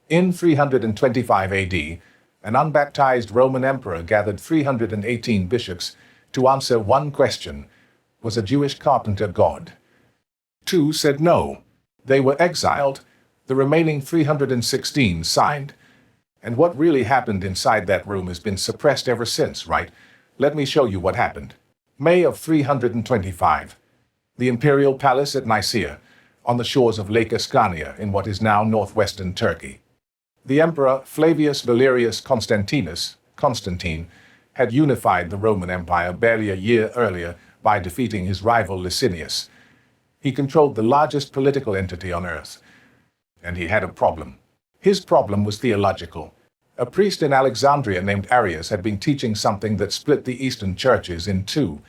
In 325 AD, an unbaptized Roman emperor gathered 318 bishops to answer one question: was a Jewish carpenter God? 2 said no. They were exiled. The remaining 316 signed. And what really happened inside that room has been suppressed ever since, right? Let me show you what happened. May of 325. The imperial palace at Nicaea, on the shores of Lake Ascania in what is now northwestern Turkey. The emperor Flavius Valerius Constantine, had unified the Roman Empire barely a year earlier by defeating his rival Licinius. He controlled the largest political entity on earth. And he had a problem. His problem was theological. A priest in Alexandria named Arius had been teaching something that split the Eastern churches in two.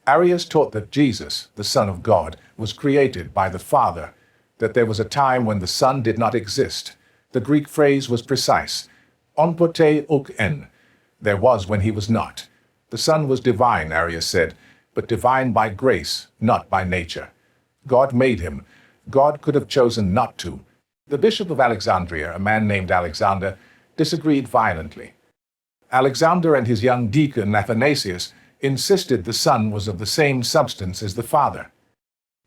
Arius taught that Jesus, the Son of God, was created by the Father, that there was a time when the Son did not exist. The Greek phrase was precise. On pote uk en. There was when he was not. The Son was divine, Arius said, but divine by grace, not by nature. God made him. God could have chosen not to. The Bishop of Alexandria, a man named Alexander, disagreed violently. Alexander and his young deacon Athanasius insisted the Son was of the same substance as the Father.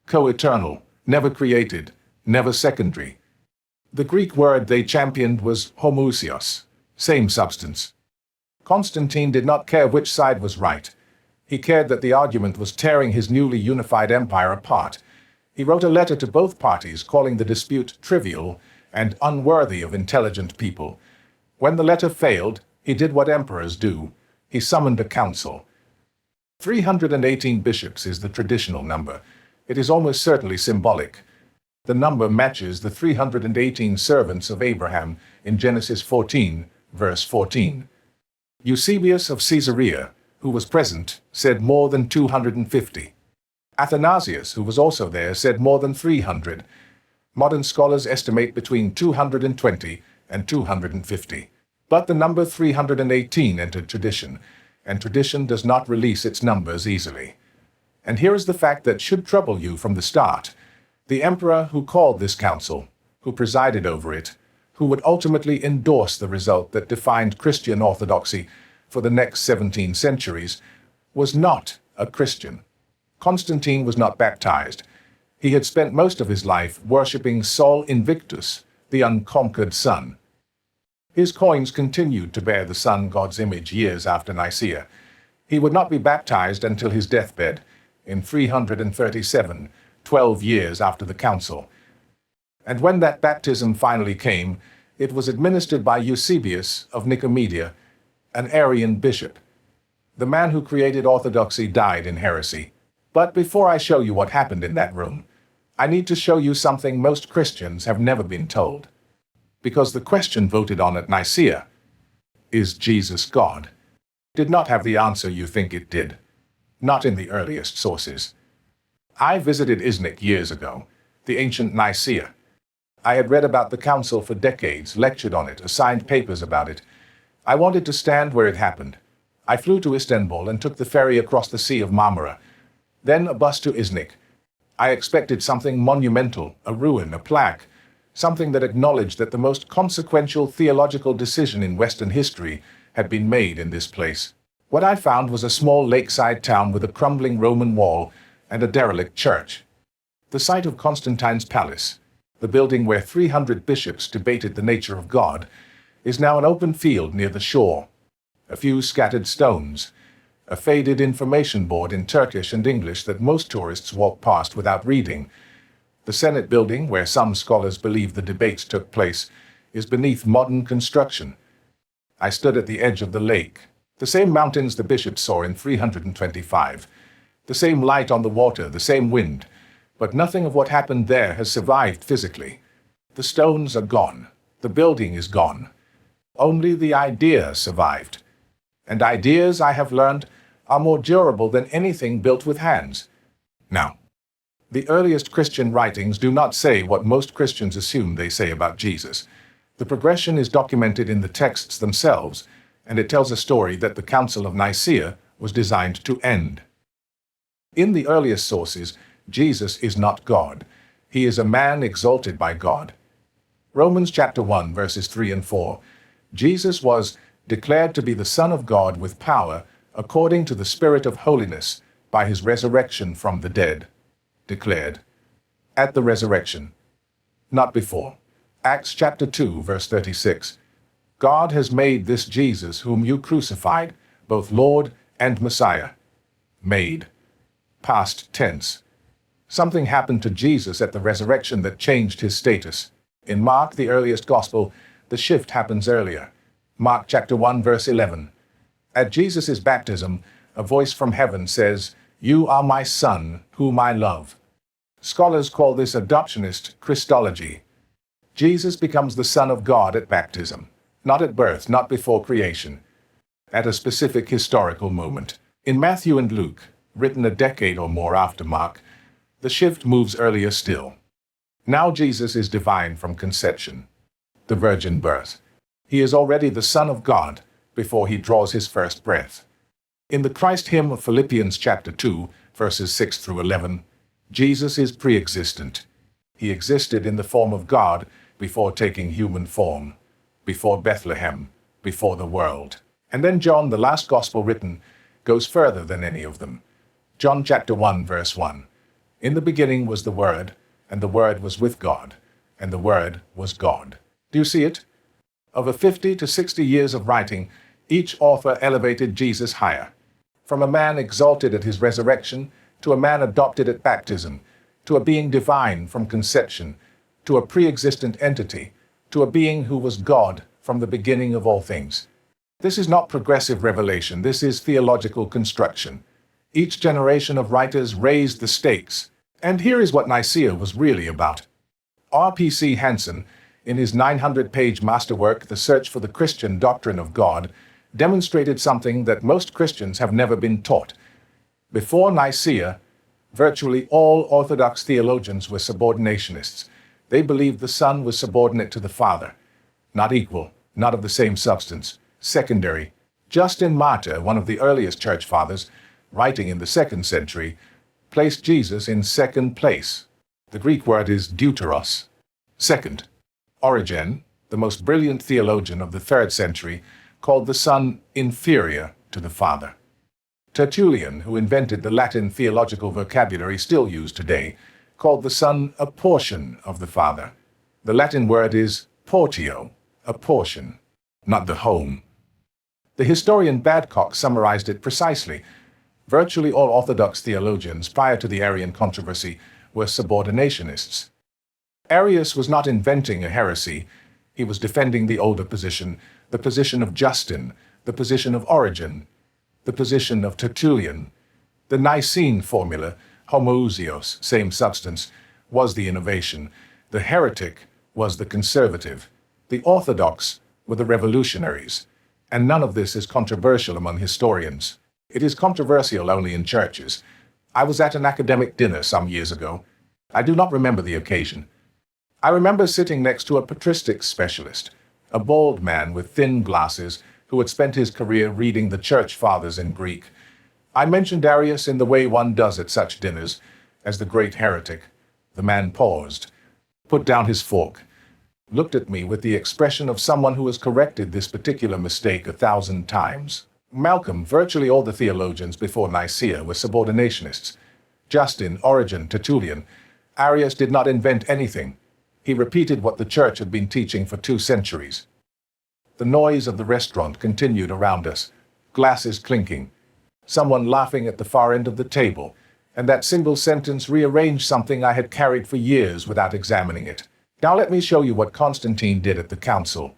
Co-eternal, never created, never secondary. The Greek word they championed was homoousios, same substance. Constantine did not care which side was right. He cared that the argument was tearing his newly unified empire apart. He wrote a letter to both parties calling the dispute trivial and unworthy of intelligent people. When the letter failed, he did what emperors do. He summoned a council. 318 bishops is the traditional number. It is almost certainly symbolic. The number matches the 318 servants of Abraham in Genesis 14, verse 14. Eusebius of Caesarea, who was present, said more than 250. Athanasius, who was also there, said more than 300. Modern scholars estimate between 220 and 250. But the number 318 entered tradition, and tradition does not release its numbers easily. And here is the fact that should trouble you from the start. The emperor who called this council, who presided over it, who would ultimately endorse the result that defined Christian orthodoxy for the next 17 centuries, was not a Christian. Constantine was not baptized. He had spent most of his life worshipping Sol Invictus, the unconquered sun. His coins continued to bear the sun god's image years after Nicaea. He would not be baptized until his deathbed, in 337, 12 years after the council. And when that baptism finally came, it was administered by Eusebius of Nicaea, an Arian bishop. The man who created orthodoxy died in heresy. But before I show you what happened in that room, I need to show you something most Christians have never been told. Because the question voted on at Nicaea, is Jesus God, did not have the answer you think it did. Not in the earliest sources. I visited Iznik years ago, the ancient Nicaea. I had read about the council for decades, lectured on it, assigned papers about it. I wanted to stand where it happened. I flew to Istanbul and took the ferry across the Sea of Marmara. Then a bus to Iznik. I expected something monumental, a ruin, a plaque, something that acknowledged that the most consequential theological decision in Western history had been made in this place. What I found was a small lakeside town with a crumbling Roman wall and a derelict church. The site of Constantine's palace, the building where 300 bishops debated the nature of God, is now an open field near the shore. A few scattered stones, a faded information board in Turkish and English that most tourists walk past without reading. The Senate building, where some scholars believe the debates took place, is beneath modern construction. I stood at the edge of the lake, the same mountains the bishops saw in 325, the same light on the water, the same wind, but nothing of what happened there has survived physically. The stones are gone, the building is gone. Only the idea survived. And ideas, I have learned, are more durable than anything built with hands. Now, the earliest Christian writings do not say what most Christians assume they say about Jesus. The progression is documented in the texts themselves, and it tells a story that the Council of Nicaea was designed to end. In the earliest sources, Jesus is not God. He is a man exalted by God. Romans chapter 1, verses 3 and 4. Jesus was declared to be the Son of God with power, according to the Spirit of holiness, by his resurrection from the dead. Declared. At the resurrection. Not before. Acts chapter 2, verse 36. God has made this Jesus whom you crucified, both Lord and Messiah. Made. Past tense. Something happened to Jesus at the resurrection that changed his status. In Mark, the earliest gospel, the shift happens earlier. Mark chapter 1, verse 11. At Jesus' baptism, a voice from heaven says, "You are my Son, whom I love." Scholars call this adoptionist Christology. Jesus becomes the Son of God at baptism, not at birth, not before creation, at a specific historical moment. In Matthew and Luke, written a decade or more after Mark, the shift moves earlier still. Now Jesus is divine from conception, the virgin birth. He is already the Son of God before he draws his first breath. In the Christ hymn of Philippians chapter 2, verses 6 through 11, Jesus is pre-existent. He existed in the form of God before taking human form, before Bethlehem, before the world. And then John, the last gospel written, goes further than any of them. John chapter 1, verse 1. In the beginning was the Word, and the Word was with God, and the Word was God. Do you see it? Over 50 to 60 years of writing, each author elevated Jesus higher. From a man exalted at his resurrection, to a man adopted at baptism, to a being divine from conception, to a pre-existent entity, to a being who was God from the beginning of all things. This is not progressive revelation, this is theological construction. Each generation of writers raised the stakes, and here is what Nicaea was really about. R.P.C. Hanson, in his 900-page masterwork, The Search for the Christian Doctrine of God, demonstrated something that most Christians have never been taught. Before Nicaea, virtually all Orthodox theologians were subordinationists. They believed the Son was subordinate to the Father, not equal, not of the same substance, secondary. Justin Martyr, one of the earliest church fathers, writing in the 2nd century, placed Jesus in second place. The Greek word is deuteros, second. Origen, the most brilliant theologian of the 3rd century, called the Son inferior to the Father. Tertullian, who invented the Latin theological vocabulary still used today, called the Son a portion of the Father. The Latin word is portio, a portion, not the home. The historian Badcock summarized it precisely. Virtually all Orthodox theologians prior to the Arian controversy were subordinationists. Arius was not inventing a heresy. He was defending the older position, the position of Justin, the position of Origen, the position of Tertullian. The Nicene formula, homoousios, same substance, was the innovation. The heretic was the conservative. The orthodox were the revolutionaries. And none of this is controversial among historians. It is controversial only in churches. I was at an academic dinner some years ago. I do not remember the occasion. I remember sitting next to a patristics specialist, a bald man with thin glasses who had spent his career reading the church fathers in Greek. I mentioned Arius in the way one does at such dinners, as the great heretic. The man paused, put down his fork, looked at me with the expression of someone who has corrected this particular mistake 1,000 times. Malcolm, virtually all the theologians before Nicaea were subordinationists. Justin, Origen, Tertullian. Arius did not invent anything. He repeated what the church had been teaching for 2 centuries. The noise of the restaurant continued around us, glasses clinking, someone laughing at the far end of the table, and that single sentence rearranged something I had carried for years without examining it. Now let me show you what Constantine did at the council.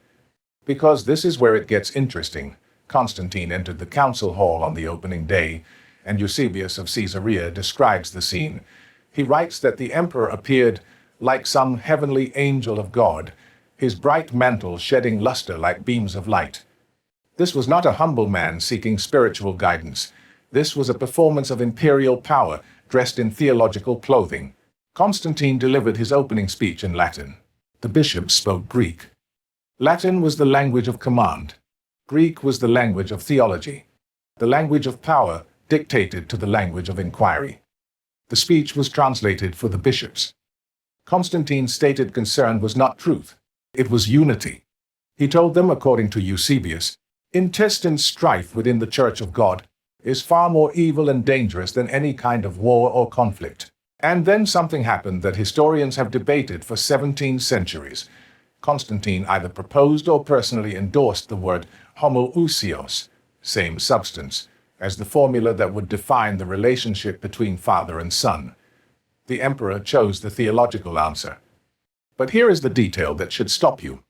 Because this is where it gets interesting. Constantine entered the council hall on the opening day, and Eusebius of Caesarea describes the scene. He writes that the emperor appeared like some heavenly angel of God, his bright mantle shedding luster like beams of light. This was not a humble man seeking spiritual guidance. This was a performance of imperial power, dressed in theological clothing. Constantine delivered his opening speech in Latin. The bishops spoke Greek. Latin was the language of command. Greek was the language of theology. The language of power dictated to the language of inquiry. The speech was translated for the bishops. Constantine's stated concern was not truth. It was unity. He told them, according to Eusebius, intestine strife within the Church of God is far more evil and dangerous than any kind of war or conflict. And then something happened that historians have debated for 17 centuries. Constantine either proposed or personally endorsed the word homoousios, same substance, as the formula that would define the relationship between father and son. The emperor chose the theological answer. But here is the detail that should stop you.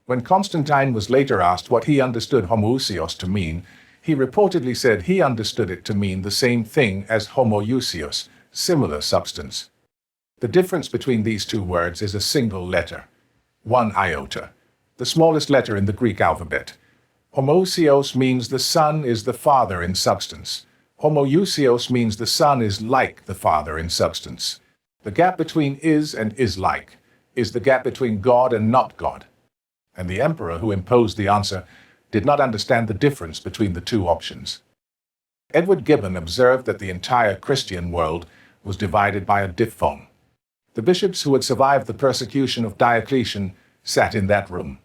When Constantine was later asked what he understood homoousios to mean, he reportedly said he understood it to mean the same thing as homoousios, similar substance. The difference between these two words is a single letter, one iota, the smallest letter in the Greek alphabet. Homoousios means the son is the father in substance. Homoousios means the son is like the father in substance. The gap between is and is like is the gap between God and not God. And the emperor who imposed the answer did not understand the difference between the two options. Edward Gibbon observed that the entire Christian world was divided by a diphthong. The bishops who had survived the persecution of Diocletian sat in that room.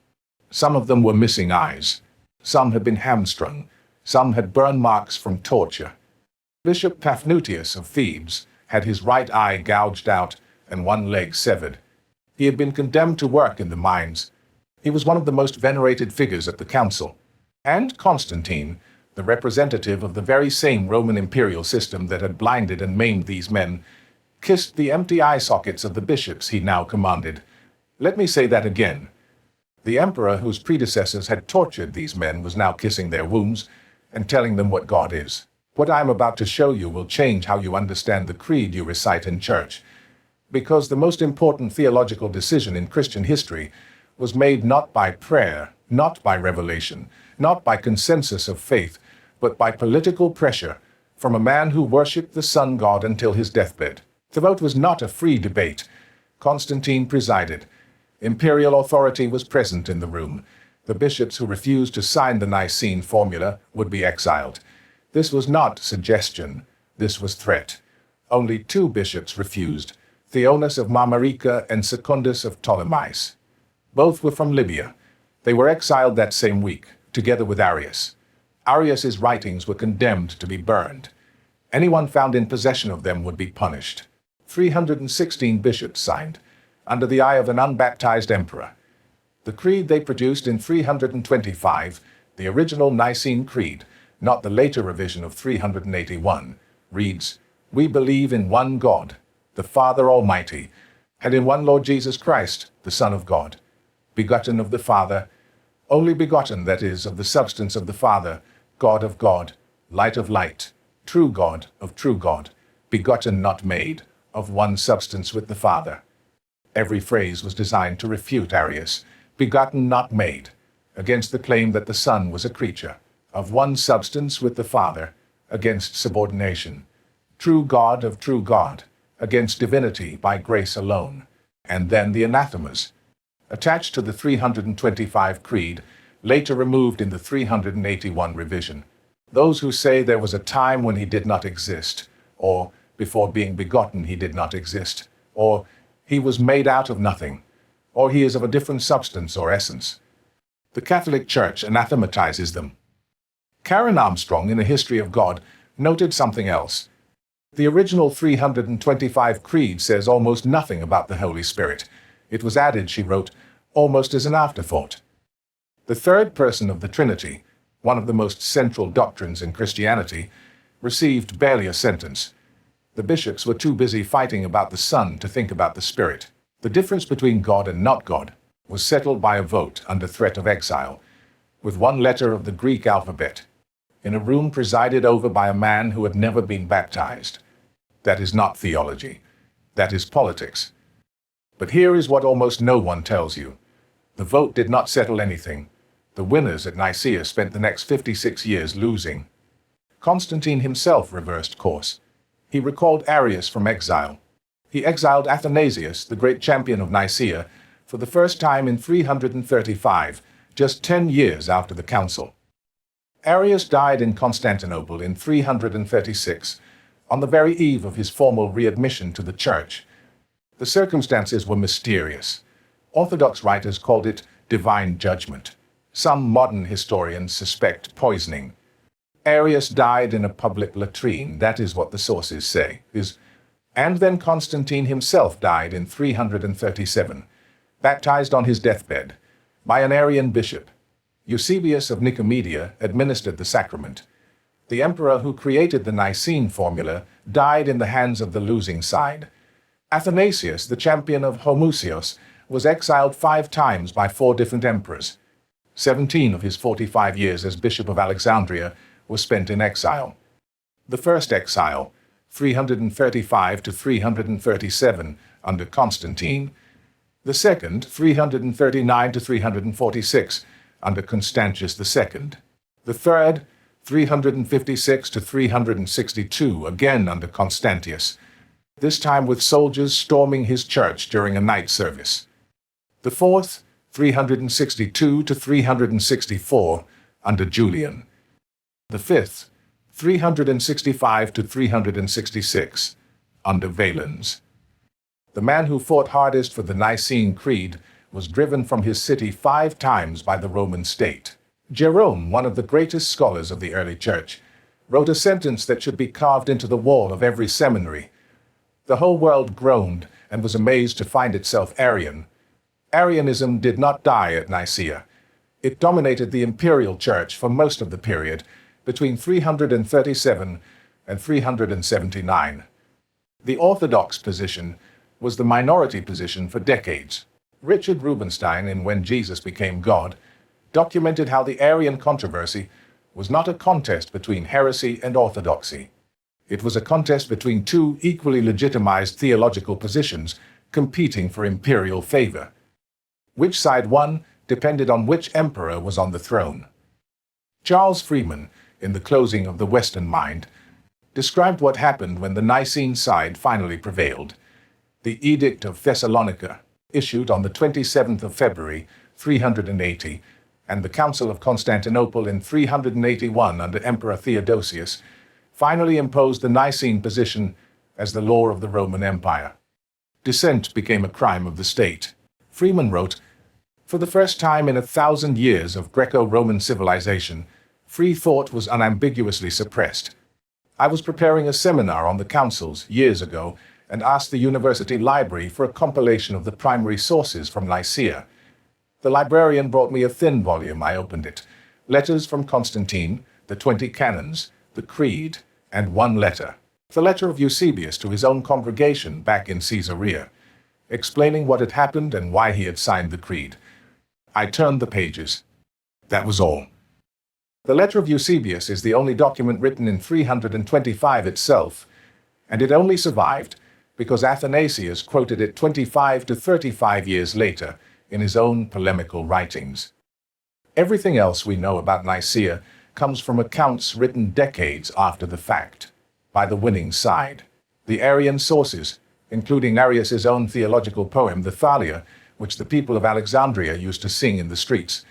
Some of them were missing eyes. Some had been hamstrung. Some had burn marks from torture. Bishop Paphnutius of Thebes had his right eye gouged out and one leg severed. He had been condemned to work in the mines. He was one of the most venerated figures at the council. And Constantine, the representative of the very same Roman imperial system that had blinded and maimed these men, kissed the empty eye sockets of the bishops he now commanded. Let me say that again. The emperor whose predecessors had tortured these men was now kissing their wounds and telling them what God is. What I am about to show you will change how you understand the creed you recite in church, because the most important theological decision in Christian history was made not by prayer, not by revelation, not by consensus of faith, but by political pressure from a man who worshipped the sun god until his deathbed. The vote was not a free debate. Constantine presided. Imperial authority was present in the room. The bishops who refused to sign the Nicene formula would be exiled. This was not suggestion. This was threat. Only two bishops refused, Theonas of Marmarica and Secundus of Ptolemais. Both were from Libya. They were exiled that same week, together with Arius. Arius's writings were condemned to be burned. Anyone found in possession of them would be punished. 316 bishops signed, under the eye of an unbaptized emperor. The creed they produced in 325, the original Nicene Creed, not the later revision of 381, reads, "We believe in one God, the Father Almighty, and in one Lord Jesus Christ, the Son of God, begotten of the Father, only begotten, that is, of the substance of the Father, God of God, light of light, true God of true God, begotten not made, of one substance with the Father." Every phrase was designed to refute Arius, begotten not made, against the claim that the Son was a creature, of one substance with the Father, against subordination, true God of true God, against divinity by grace alone, and then the anathemas, attached to the 325 Creed, later removed in the 381 revision. Those who say there was a time when he did not exist, or before being begotten he did not exist, or he was made out of nothing, or he is of a different substance or essence. The Catholic Church anathematizes them. Karen Armstrong, in A History of God, noted something else. The original 325 Creed says almost nothing about the Holy Spirit. It was added, she wrote, almost as an afterthought. The third person of the Trinity, one of the most central doctrines in Christianity, received barely a sentence. The bishops were too busy fighting about the Son to think about the Spirit. The difference between God and not God was settled by a vote under threat of exile, with one letter of the Greek alphabet, in a room presided over by a man who had never been baptized. That is not theology. That is politics. But here is what almost no one tells you. The vote did not settle anything. The winners at Nicaea spent the next 56 years losing. Constantine himself reversed course. He recalled Arius from exile. He exiled Athanasius, the great champion of Nicaea, for the first time in 335, just 10 years after the council. Arius died in Constantinople in 336, on the very eve of his formal readmission to the church. The circumstances were mysterious. Orthodox writers called it divine judgment. Some modern historians suspect poisoning. Arius died in a public latrine, that is what the sources say. And then Constantine himself died in 337, baptized on his deathbed by an Arian bishop. Eusebius of Nicomedia administered the sacrament. The emperor who created the Nicene formula died in the hands of the losing side. Athanasius, the champion of Homoousios, was exiled 5 times by 4 different emperors. 17 of his 45 years as Bishop of Alexandria was spent in exile. The first exile, 335 to 337, under Constantine. The second, 339 to 346, under Constantius II. The third, 356 to 362, again under Constantius, this time with soldiers storming his church during a night service. The fourth, 362 to 364, under Julian. The fifth, 365 to 366, under Valens. The man who fought hardest for the Nicene Creed was driven from his city 5 times by the Roman state. Jerome, one of the greatest scholars of the early church, wrote a sentence that should be carved into the wall of every seminary. The whole world groaned and was amazed to find itself Arian. Arianism did not die at Nicaea. It dominated the imperial church for most of the period, between 337 and 379. The orthodox position was the minority position for decades. Richard Rubenstein, in When Jesus Became God, documented how the Arian controversy was not a contest between heresy and orthodoxy. It was a contest between 2 equally legitimized theological positions competing for imperial favor. Which side won depended on which emperor was on the throne. Charles Freeman, in The Closing of the Western Mind, described what happened when the Nicene side finally prevailed. The Edict of Thessalonica, issued on the 27th of February, 380, and the Council of Constantinople in 381 under Emperor Theodosius, finally imposed the Nicene position as the law of the Roman Empire. Dissent became a crime of the state. Freeman wrote, "For the first time in 1,000 years of Greco-Roman civilization, free thought was unambiguously suppressed. I was preparing a seminar on the councils years ago and asked the university library for a compilation of the primary sources from Nicaea. The librarian brought me a thin volume. I opened it. Letters from Constantine, the 20 canons, the Creed, and 1 letter. The letter of Eusebius to his own congregation back in Caesarea, explaining what had happened and why he had signed the Creed. I turned the pages. That was all." The letter of Eusebius is the only document written in 325 itself, and it only survived because Athanasius quoted it 25 to 35 years later in his own polemical writings. Everything else we know about Nicaea comes from accounts written decades after the fact, by the winning side. The Arian sources, including Arius's own theological poem, the Thalia, which the people of Alexandria used to sing in the streets,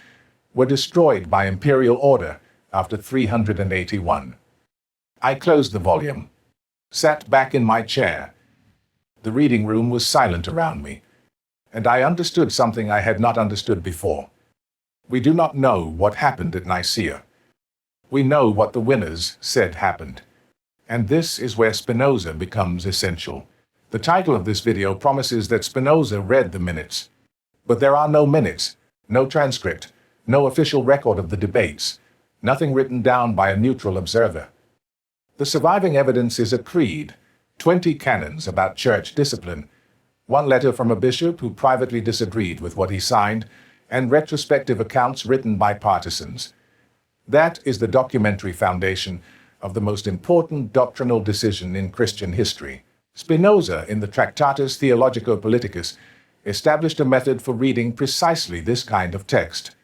were destroyed by imperial order after 381. I closed the volume, sat back in my chair. The reading room was silent around me, and I understood something I had not understood before. We do not know what happened at Nicaea. We know what the winners said happened. And this is where Spinoza becomes essential. The title of this video promises that Spinoza read the minutes. But there are no minutes, no transcript, no official record of the debates, nothing written down by a neutral observer. The surviving evidence is a creed, 20 canons about church discipline, 1 letter from a bishop who privately disagreed with what he signed, and retrospective accounts written by partisans. That is the documentary foundation of the most important doctrinal decision in Christian history. Spinoza, in the Tractatus Theologico-Politicus, established a method for reading precisely this kind of text.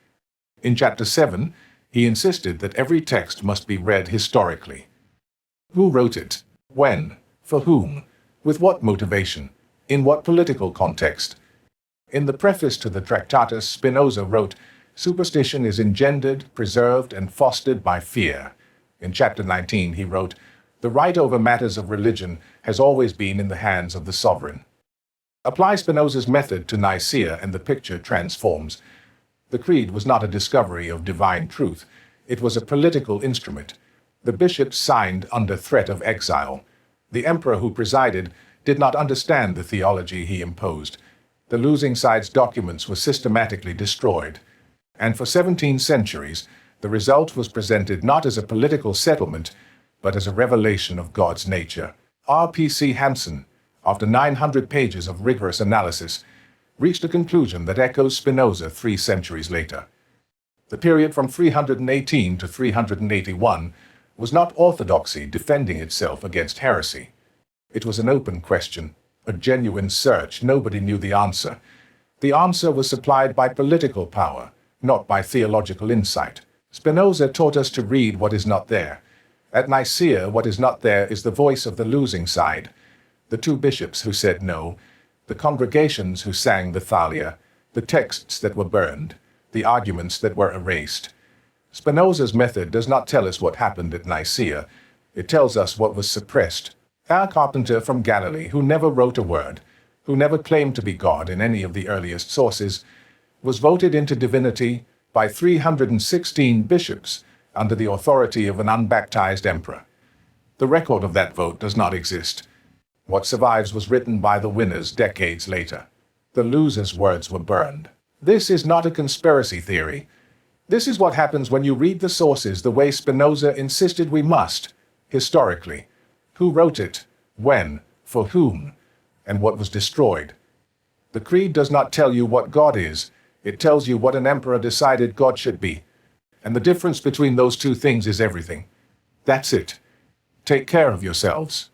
In chapter 7, he insisted that every text must be read historically. Who wrote it? When? For whom? With what motivation? In what political context? In the preface to the Tractatus, Spinoza wrote, "Superstition is engendered, preserved, and fostered by fear." In chapter 19, he wrote, "The right over matters of religion has always been in the hands of the sovereign." Apply Spinoza's method to Nicaea and the picture transforms. The creed was not a discovery of divine truth. It was a political instrument. The bishops signed under threat of exile. The emperor who presided did not understand the theology he imposed. The losing side's documents were systematically destroyed. And for 17 centuries, the result was presented not as a political settlement, but as a revelation of God's nature. R.P.C. Hanson, after 900 pages of rigorous analysis, reached a conclusion that echoes Spinoza 3 centuries later. The period from 318 to 381 was not orthodoxy defending itself against heresy. It was an open question, a genuine search. Nobody knew the answer. The answer was supplied by political power, not by theological insight. Spinoza taught us to read what is not there. At Nicaea, what is not there is the voice of the losing side. The 2 bishops who said no, the congregations who sang the Thalia, the texts that were burned, the arguments that were erased. Spinoza's method does not tell us what happened at Nicaea. It tells us what was suppressed. Carpenter from Galilee, who never wrote a word, who never claimed to be God in any of the earliest sources, was voted into divinity by 316 bishops under the authority of an unbaptized emperor. The record of that vote does not exist. What survives was written by the winners decades later. The losers' words were burned. This is not a conspiracy theory. This is what happens when you read the sources the way Spinoza insisted we must, historically. Who wrote it? When? For whom? And what was destroyed? The creed does not tell you what God is. It tells you what an emperor decided God should be. And the difference between those 2 things is everything. That's it. Take care of yourselves.